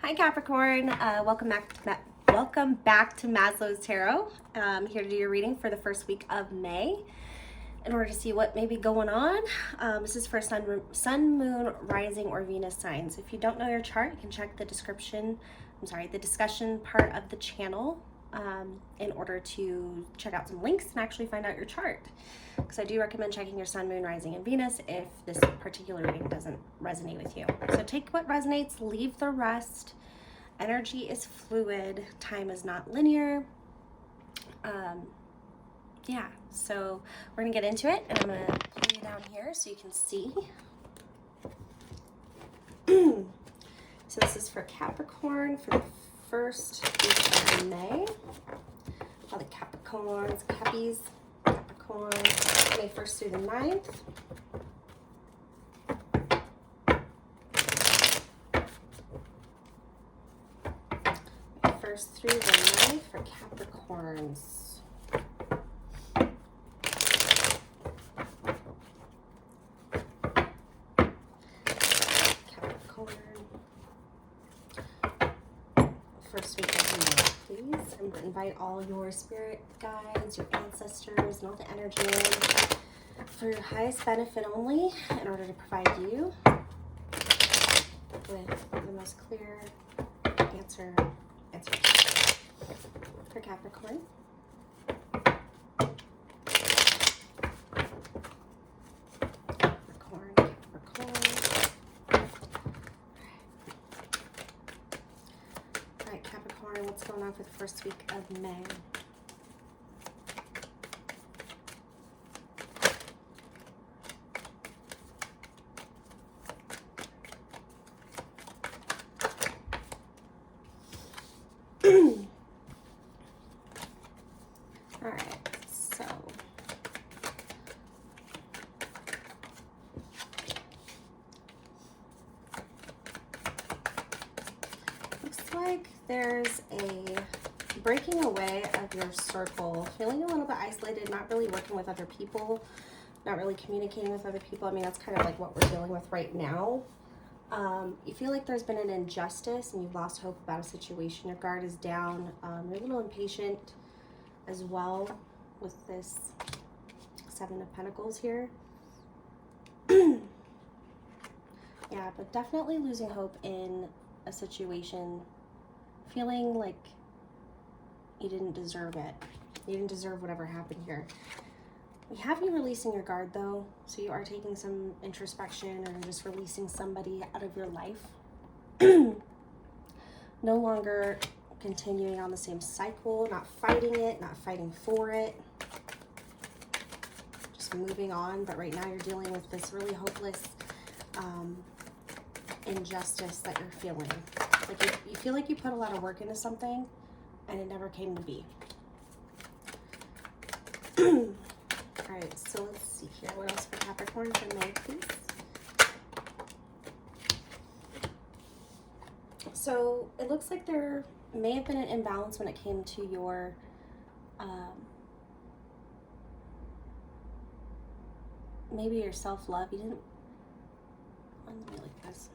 Hi Capricorn, welcome back to Maslow's Tarot. I'm here to do your reading for the first week of May in order to see what may be going on. This is for sun, moon, rising, or Venus signs. If you don't know your chart, you can check the the discussion part of the channel in order to check out some links and actually find out your chart. Because I do recommend checking your sun, moon, rising, and Venus if this particular reading doesn't resonate with you. So take what resonates, leave the rest. Energy is fluid, time is not linear. So we're gonna get into it, and I'm gonna pull you down here so you can see. So this is for Capricorn for the first week of May. All the Capricorns, Cappies, Capricorn, May 1st through the 9th. May 1st through the 9th for Capricorns. First week of May, please. I'm going to invite all your spirit guides, your ancestors, and all the energy in for your highest benefit only in order to provide you with the most clear answer for Capricorn. Capricorn, what's going on for the first week of May? All right, so looks like there's a breaking away of your circle, feeling a little bit isolated, not really working with other people, not really communicating with other people. I mean, that's kind of like what we're dealing with right now. You feel like there's been an injustice and you've lost hope about a situation. Your guard is down. You're a little impatient as well with this 7 of Pentacles here. Yeah, but definitely losing hope in a situation, feeling like you didn't deserve it. You didn't deserve whatever happened here. We have you releasing your guard though, so you are taking some introspection or just releasing somebody out of your life. No longer continuing on the same cycle, not fighting it, not fighting for it. Just moving on, but right now you're dealing with this really hopeless injustice that you're feeling. Like you feel like you put a lot of work into something and it never came to be. All right, so let's see here. What else for Capricorn for May, please? So it looks like there may have been an imbalance when it came to your maybe your self-love. You didn't, let me like this.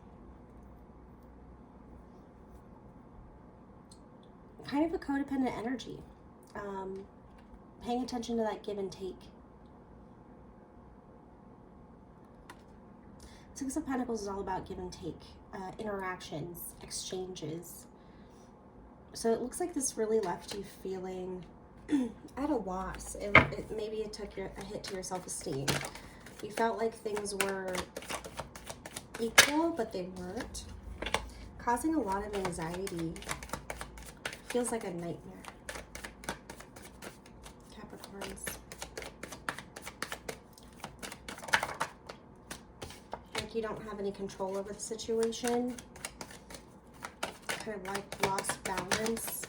Kind of a codependent energy. Paying attention to that give and take. 6 of Pentacles is all about give and take, interactions, exchanges. So it looks like this really left you feeling at a loss. Maybe it took a hit to your self-esteem. You felt like things were equal, but they weren't. Causing a lot of anxiety. Feels like a nightmare. Capricorns. Like you don't have any control over the situation. Kind of like lost balance.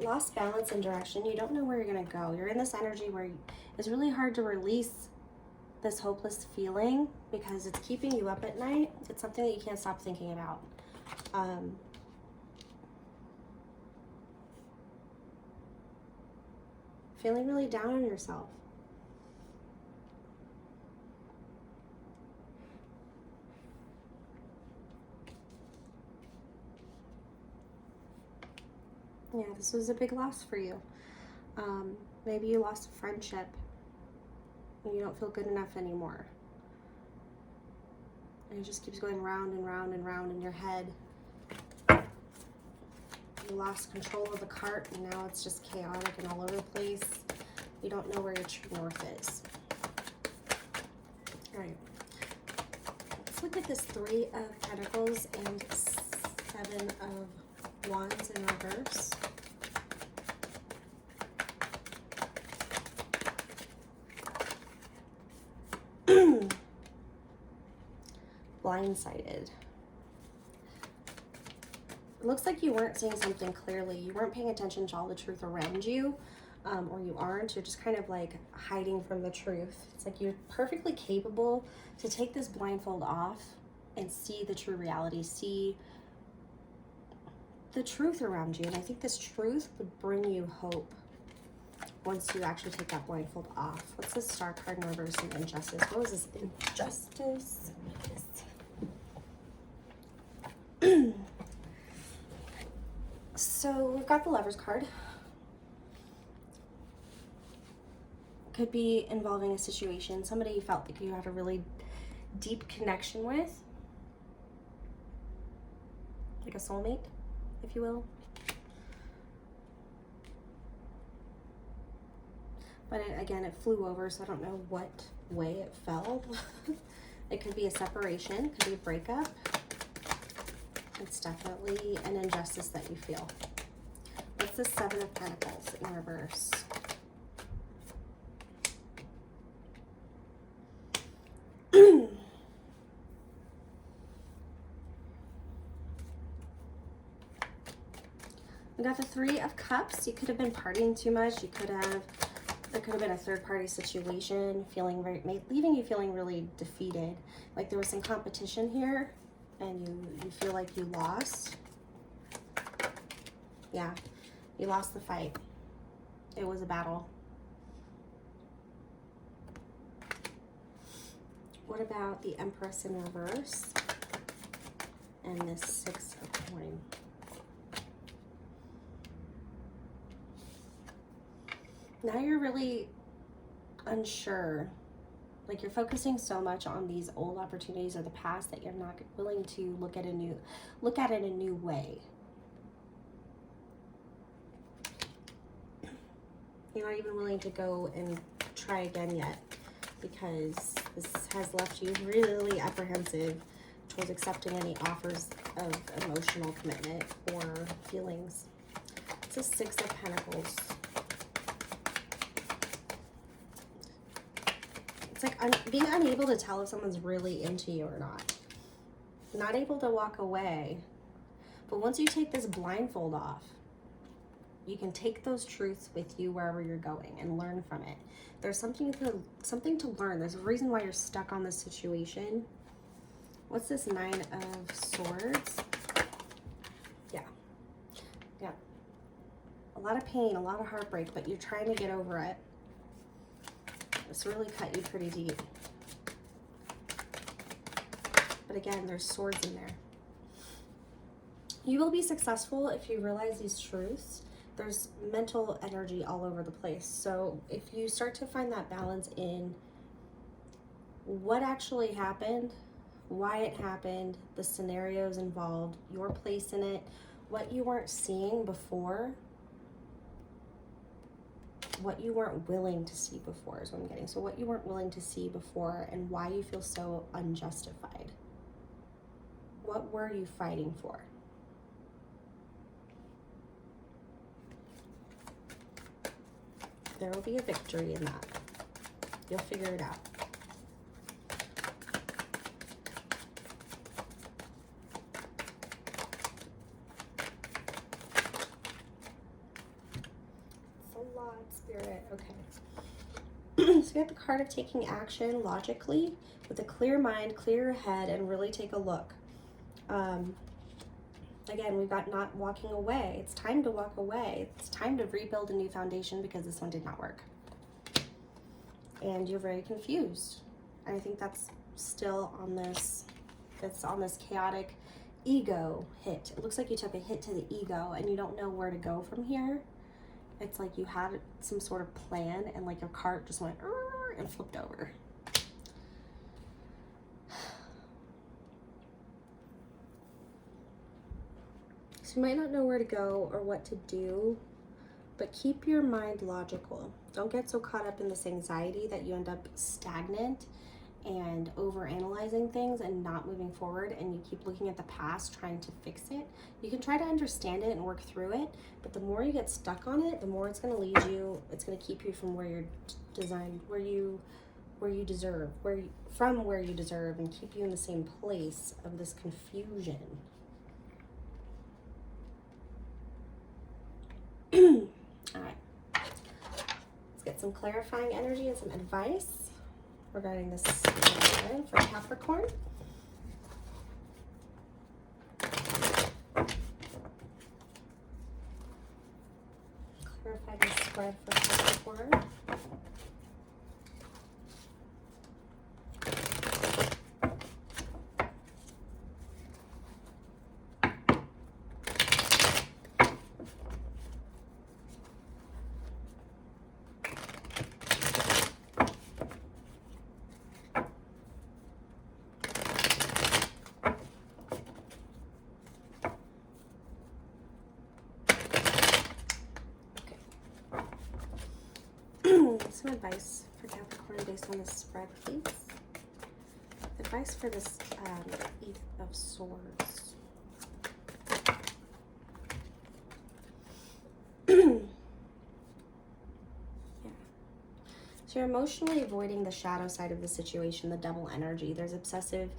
Lost balance and direction. You don't know where you're going to go. You're in this energy where it's really hard to release this hopeless feeling because it's keeping you up at night. It's something that you can't stop thinking about. Feeling really down on yourself. Yeah, this was a big loss for you. Maybe you lost a friendship and you don't feel good enough anymore. And it just keeps going round and round and round in your head. You lost control of the cart and now it's just chaotic and all over the place. You don't know where your true north is. All right. Let's look at this 3 of Pentacles and 7 of Wands in reverse. Blindsided. It looks like you weren't seeing something clearly. You weren't paying attention to all the truth around you, or you aren't. You're just kind of like hiding from the truth. It's like you're perfectly capable to take this blindfold off and see the true reality, see the truth around you. And I think this truth would bring you hope once you actually take that blindfold off. What's this Star card in reverse and injustice? What was this injustice? So we've got the Lovers card. Could be involving a situation, somebody you felt like you had a really deep connection with, like a soulmate, if you will. But again, it flew over, so I don't know what way it fell. It could be a separation, could be a breakup. It's definitely an injustice that you feel. What's the 7 of Pentacles in reverse? We got the 3 of Cups. You could have been partying too much. There could have been a third-party situation, leaving you feeling really defeated. Like there was some competition here, and you feel like you lost. Yeah, you lost the fight. It was a battle. What about the Empress in reverse and this 6 of Coins? Now you're really unsure. Like you're focusing so much on these old opportunities of the past that you're not willing to look at it a new way. You're not even willing to go and try again yet, because this has left you really apprehensive towards accepting any offers of emotional commitment or feelings. It's a 6 of Pentacles. It's like being unable to tell if someone's really into you or not. Not able to walk away. But once you take this blindfold off, you can take those truths with you wherever you're going and learn from it. There's something to learn. There's a reason why you're stuck on this situation. What's this 9 of Swords? Yeah. A lot of pain, a lot of heartbreak, but you're trying to get over it. This really cut you pretty deep. But again, there's swords in there. You will be successful if you realize these truths. There's mental energy all over the place. So if you start to find that balance in what actually happened, why it happened, the scenarios involved, your place in it, what you weren't seeing before, what you weren't willing to see before is what I'm getting. So what you weren't willing to see before and why you feel so unjustified. What were you fighting for? There will be a victory in that. You'll figure it out. It's a lot, Spirit. Okay. So we have the card of taking action logically with a clear mind, clear head, and really take a look. Again, we've got not walking away. It's time to walk away. It's time to rebuild a new foundation because this one did not work. And you're very confused. And I think that's still on this, chaotic ego hit. It looks like you took a hit to the ego and you don't know where to go from here. It's like you had some sort of plan and like your cart just went and flipped over. So you might not know where to go or what to do, but keep your mind logical. Don't get so caught up in this anxiety that you end up stagnant and over analyzing things and not moving forward, and you keep looking at the past trying to fix it. You can try to understand it and work through it, but the more you get stuck on it, the more it's going to lead you, it's going to keep you from where you're designed, where you deserve, where you deserve, and keep you in the same place of this confusion. All right, let's get some clarifying energy and some advice regarding this for Capricorn. Clarify the spread for Capricorn. Some advice for Capricorn based on this spread, please. Advice for this Eight of Swords. Yeah. So you're emotionally avoiding the shadow side of the situation, the double energy. There's obsessiveness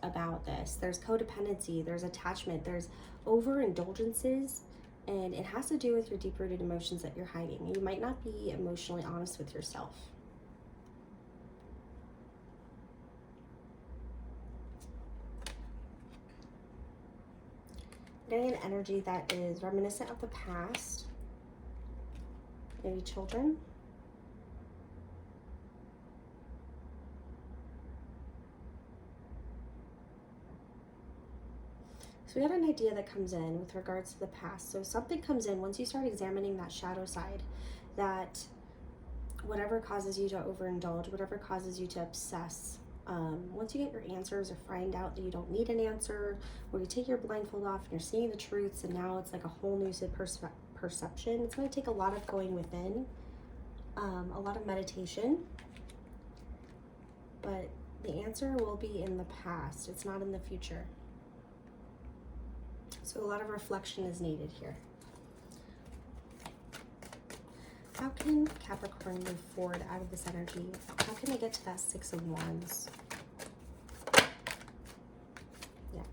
about this. There's codependency, there's attachment, there's overindulgences. And it has to do with your deep-rooted emotions that you're hiding. You might not be emotionally honest with yourself. Getting an energy that is reminiscent of the past. Maybe children. So we got an idea that comes in with regards to the past. So something comes in once you start examining that shadow side, that whatever causes you to overindulge, whatever causes you to obsess, once you get your answers or find out that you don't need an answer, or you take your blindfold off and you're seeing the truths and now it's like a whole new perception, it's going to take a lot of going within, a lot of meditation, but the answer will be in the past. It's not in the future. So a lot of reflection is needed here. How can Capricorn move forward out of this energy? How can they get to that Six of Wands? Yeah.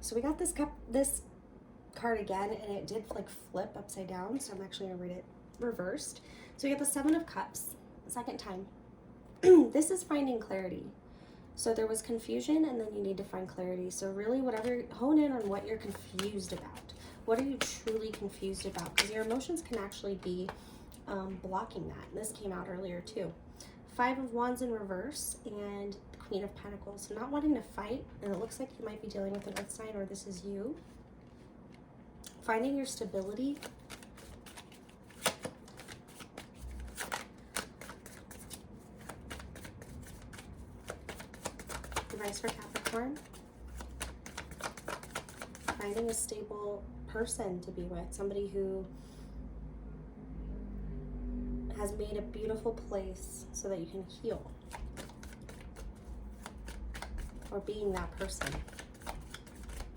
So we got this card again, and it did like flip upside down. So I'm actually gonna read it reversed. So we got the Seven of Cups, second time. This is finding clarity. So there was confusion, and then you need to find clarity. So really, hone in on what you're confused about. What are you truly confused about? Because your emotions can actually be blocking that. And this came out earlier too. Five of Wands in reverse and the Queen of Pentacles. So not wanting to fight, and it looks like you might be dealing with an earth sign, or this is you. Finding your stability. Advice for Capricorn. Finding a stable person to be with, somebody who has made a beautiful place so that you can heal, or being that person,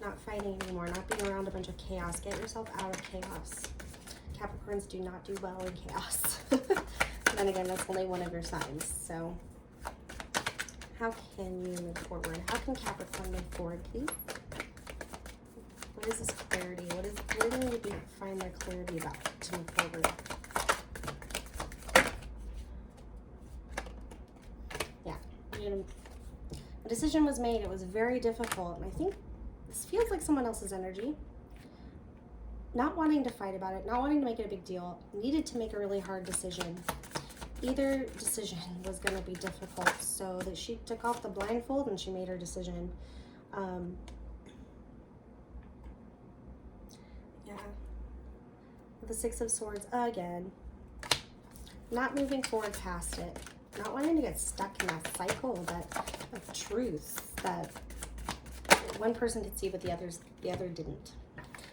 not fighting anymore, not being around a bunch of chaos. Get yourself out of chaos. Capricorns do not do well in chaos. And then again, that's only one of your signs. So how can you move forward? How can Capricorn move forward, please? What is this clarity? What do they need to find their clarity about to move forward? Yeah, a decision was made. It was very difficult, and I think this feels like someone else's energy. Not wanting to fight about it, not wanting to make it a big deal, needed to make a really hard decision. Either decision was going to be difficult, so that she took off the blindfold and she made her decision. Yeah. The Six of Swords again. Not moving forward past it. Not wanting to get stuck in that cycle of truth that one person could see but the other didn't.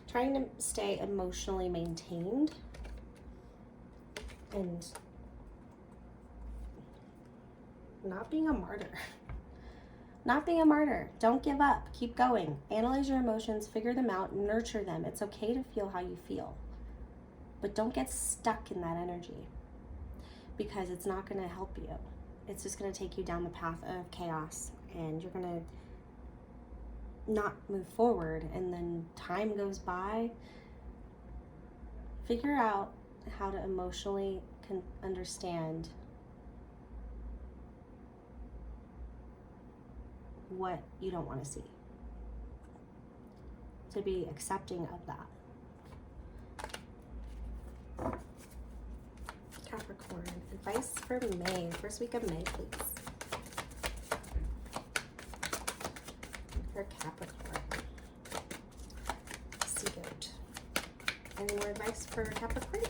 Trying to stay emotionally maintained and not being a martyr. Not being a martyr. Don't give up. Keep going. Analyze your emotions, figure them out, nurture them. It's okay to feel how you feel. But don't get stuck in that energy, because it's not going to help you. It's just going to take you down the path of chaos, and you're going to not move forward, and then time goes by. Figure out how to emotionally understand what you don't want to see. To be accepting of that. Capricorn, advice for May, first week of May, please. For Capricorn. Sea goat. Any more advice for Capricorn?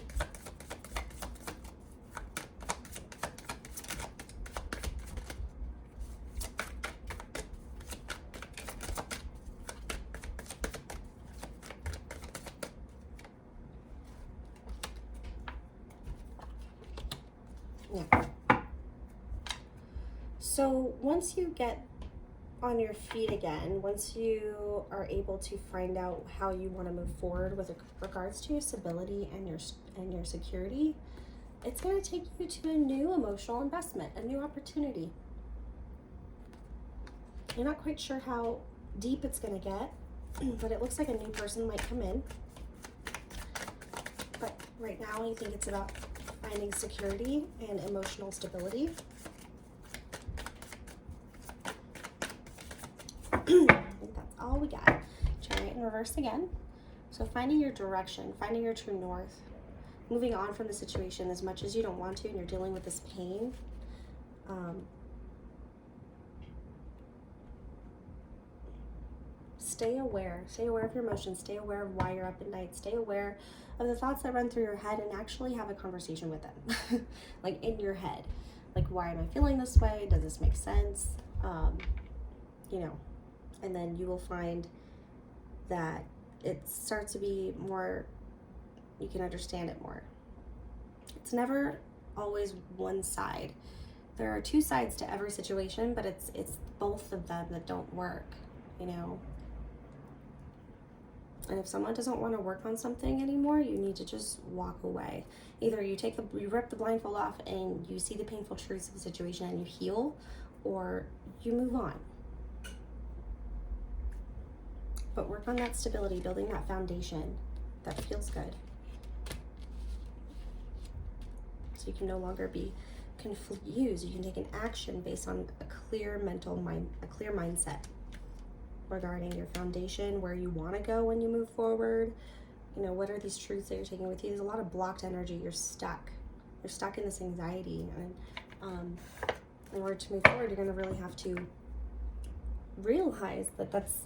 Yeah. So once you get on your feet again, once you are able to find out how you want to move forward with regards to your stability and your security, it's going to take you to a new emotional investment, a new opportunity. You're not quite sure how deep it's going to get, but it looks like a new person might come in. But right now, I think it's about finding security and emotional stability. I think that's all we got. Chariot in reverse again. So finding your direction, finding your true north, moving on from the situation as much as you don't want to, and you're dealing with this pain. Stay aware of your emotions, stay aware of why you're up at night, stay aware of the thoughts that run through your head, and actually have a conversation with them. Like in your head, like, why am I feeling this way? Does this make sense? And then you will find that it starts to be more, you can understand it more. It's never always one side. There are two sides to every situation, but it's both of them that don't work, And if someone doesn't want to work on something anymore, you need to just walk away. Either you rip the blindfold off and you see the painful truths of the situation and you heal, or you move on. But work on that stability, building that foundation that feels good. So you can no longer be confused. You can take an action based on a clear mindset regarding your foundation, where you want to go when you move forward. What are these truths that you're taking with you? There's a lot of blocked energy. You're stuck in this anxiety, and in order to move forward, you're going to really have to realize that's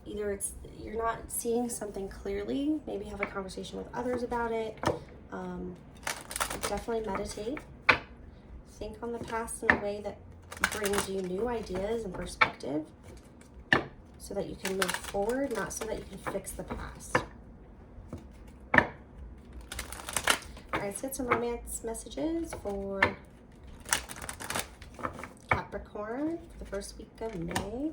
either you're not seeing something clearly. Maybe have a conversation with others about it. Definitely meditate. Think on the past in a way that brings you new ideas and perspective, so that you can move forward, not so that you can fix the past. All right, let's get some romance messages for Capricorn for the first week of May.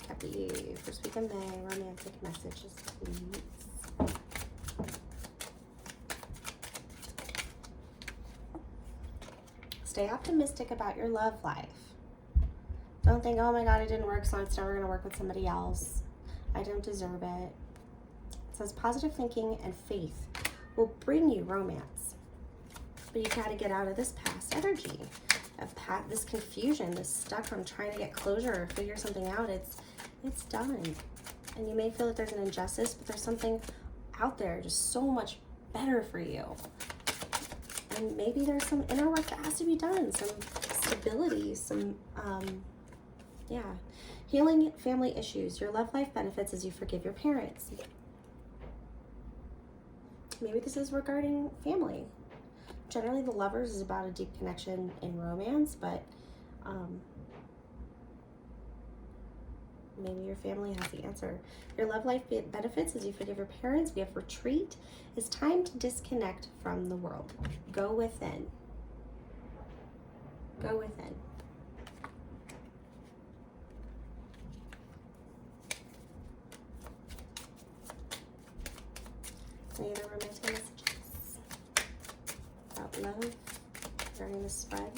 Happy first week of May. Romantic messages, please. Stay optimistic about your love life. Don't think, oh my God, it didn't work, so it's never going to work with somebody else. I don't deserve it. It says positive thinking and faith will bring you romance. But you got to get out of this past energy, this confusion, this stuck on trying to get closure or figure something out. It's done. And you may feel that there's an injustice, but there's something out there just so much better for you. And maybe there's some inner work that has to be done, some stability, some Yeah. Healing family issues. Your love life benefits as you forgive your parents. Maybe this is regarding family. Generally, the Lovers is about a deep connection in romance, but maybe your family has the answer. Your love life benefits as you forgive your parents. We have retreat. It's time to disconnect from the world. Go within. Go within. Any other romantic messages about love during the spread?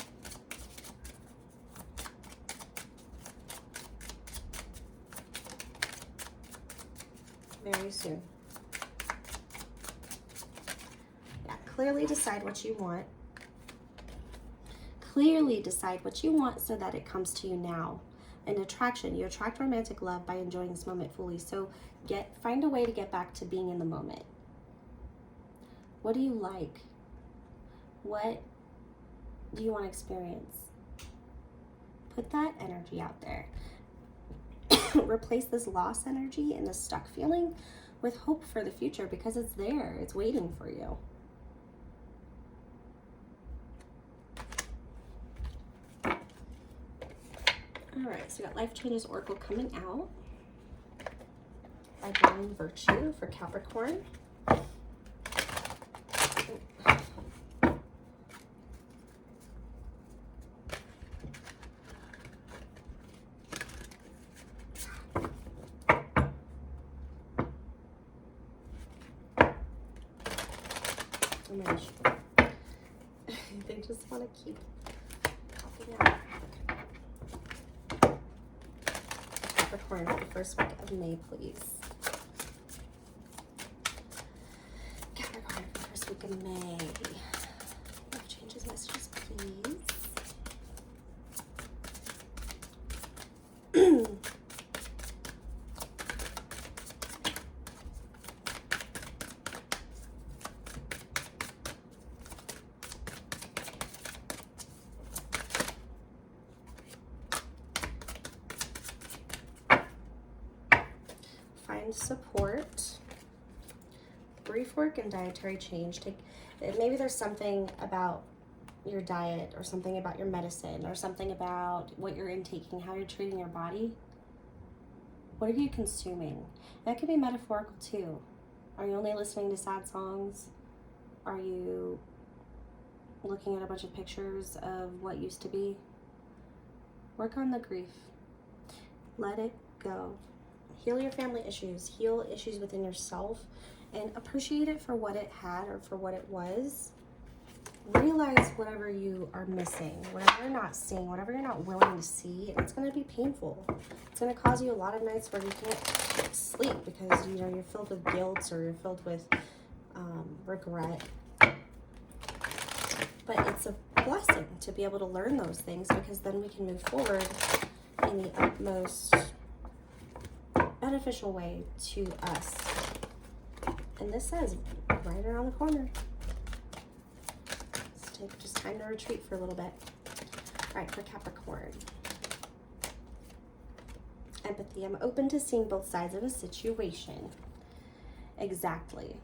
Very soon. Yeah, clearly decide what you want. Clearly decide what you want so that it comes to you now. And attraction, you attract romantic love by enjoying this moment fully. So find a way to get back to being in the moment. What do you like? What do you want to experience? Put that energy out there. Replace this lost energy and this stuck feeling with hope for the future, because it's there. It's waiting for you. All right, so we got Life Changes Oracle coming out by Divine Virtue for Capricorn. They just want to keep popping out. Capricorn for the first week of May, please. Capricorn for the first week of May. Life Changes messages, please. Find support, brief work, and dietary change. Maybe there's something about your diet, or something about your medicine, or something about what you're intaking, how you're treating your body. What are you consuming? That could be metaphorical too. Are you only listening to sad songs? Are you looking at a bunch of pictures of what used to be? Work on the grief. Let it go. Heal your family issues, heal issues within yourself, and appreciate it for what it had or for what it was. Realize whatever you are missing, whatever you're not seeing, whatever you're not willing to see. It's going to be painful. It's going to cause you a lot of nights where you can't sleep because you're filled with guilt, or you're filled with regret. But it's a blessing to be able to learn those things, because then we can move forward in the utmost beneficial way to us. And this says right around the corner. Let's take just time to retreat for a little bit. All right, for Capricorn. Empathy. I'm open to seeing both sides of a situation. Exactly.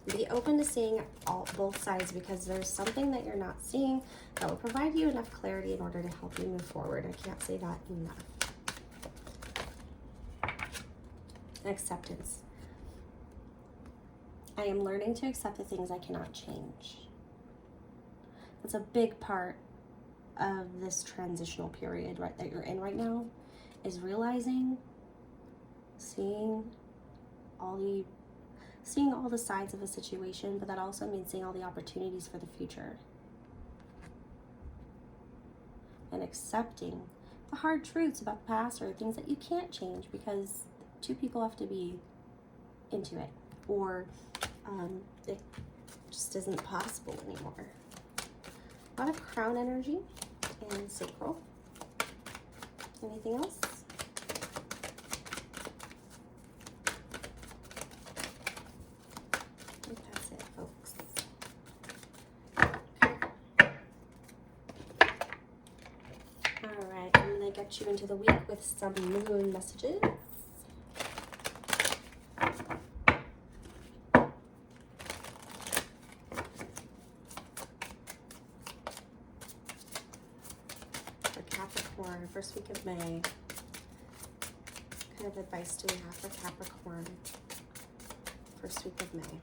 Be open to seeing both sides, because there's something that you're not seeing that will provide you enough clarity in order to help you move forward. I can't say that enough. Acceptance. I am learning to accept the things I cannot change. That's a big part of this transitional period that you're in right now, is realizing, seeing all the sides of a situation, but that also means seeing all the opportunities for the future. And accepting the hard truths about the past, or things that you can't change because two people have to be into it, or it just isn't possible anymore. A lot of crown energy and sacral. Anything else? you into the week with some moon messages. For Capricorn, first week of May. What kind of advice do we have for Capricorn? First week of May.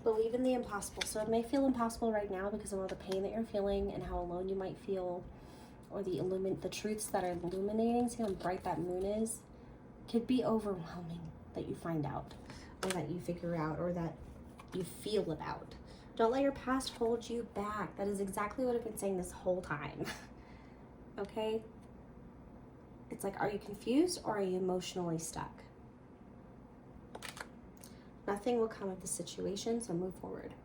Believe in the impossible. So it may feel impossible right now because of all the pain that you're feeling and how alone you might feel, or the truths that are illuminating. See how bright that moon is? Could be overwhelming that you find out, or that you figure out, or that you feel about. Don't let your past hold you back. That is exactly what I've been saying this whole time. Okay? It's like, are you confused or are you emotionally stuck? Nothing will come of the situation, so move forward.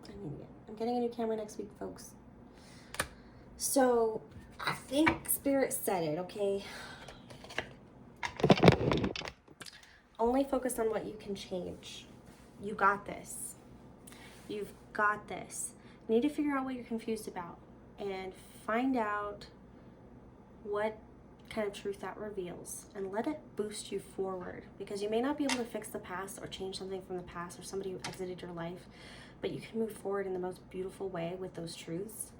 I'm getting a new camera next week, folks. So, I think Spirit said it, okay? Only focus on what you can change. You got this. You've got this. You need to figure out what you're confused about and find out what kind of truth that reveals, and let it boost you forward, because you may not be able to fix the past or change something from the past or somebody who exited your life, but you can move forward in the most beautiful way with those truths.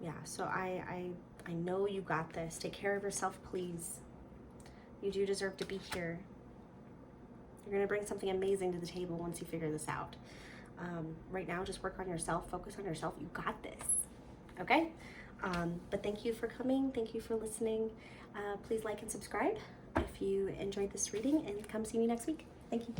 Yeah, so I know you got this. Take care of yourself, please. You do deserve to be here. You're going to bring something amazing to the table once you figure this out. Right now, just work on yourself, focus on yourself. You got this. Okay? But thank you for coming. Thank you for listening. Please like and subscribe if you enjoyed this reading, and come see me next week. Thank you.